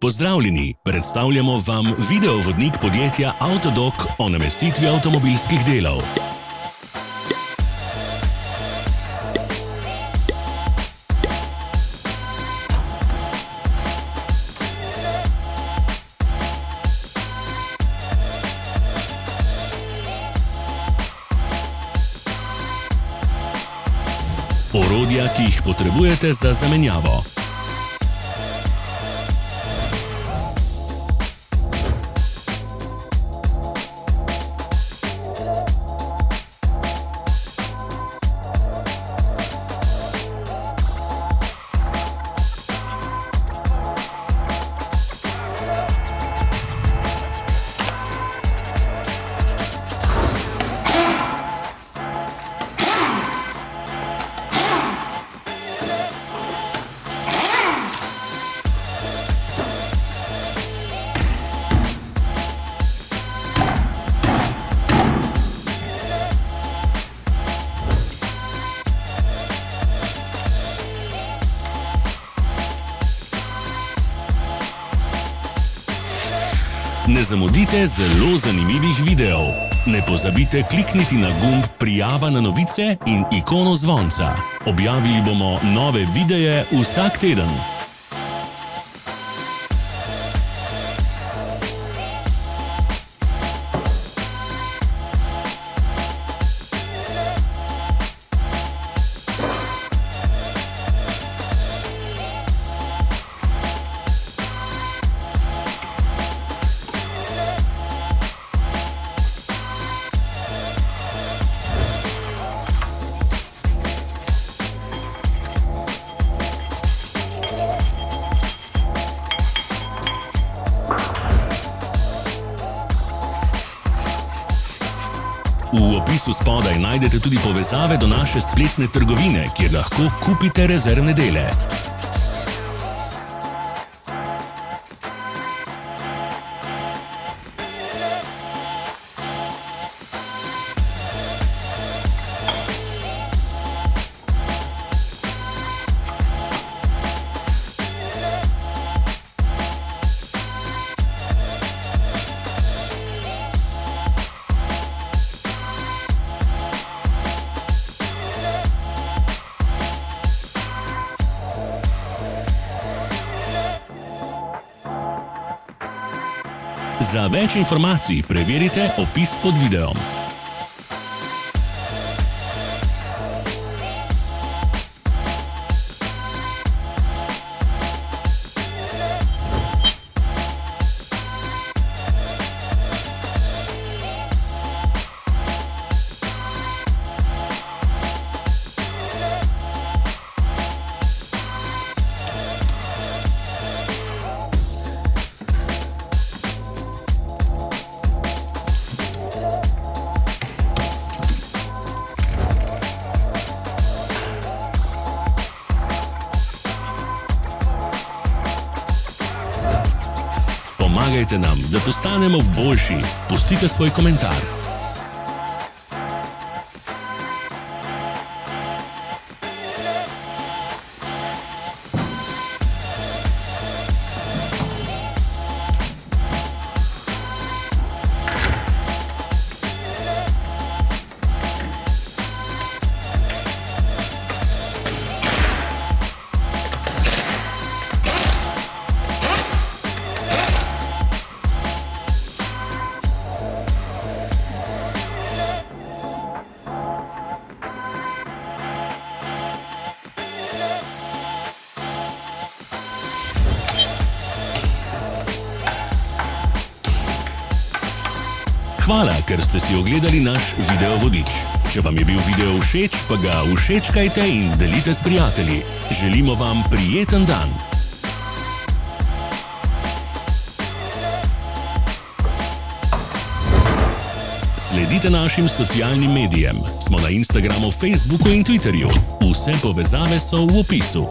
Pozdravljeni, predstavljamo vam videovodnik podjetja Avtodok o namestitvi avtomobilskih delov. Orodja, ki jih potrebujete za zamenjavo. Ne zamudite zelo zanimivih videov. Ne pozabite klikniti na gumb Prijava na novice in ikono zvonca. Objavili bomo nove videe vsak teden. V opisu spodaj najdete tudi povezave do naše spletne trgovine, kjer lahko kupite rezervne dele. Za več informacij preverite opis pod videom. Pomagajte nam, da postanemo boljši. Pustite svoj komentar. Hvala, ker ste si ogledali naš videovodič. Če vam je bil video všeč, pa ga všečkajte in delite s prijatelji. Želimo vam prijeten dan. Sledite našim socialnim medijem. Smo na Instagramu, Facebooku in Twitterju. Vse povezave so v opisu.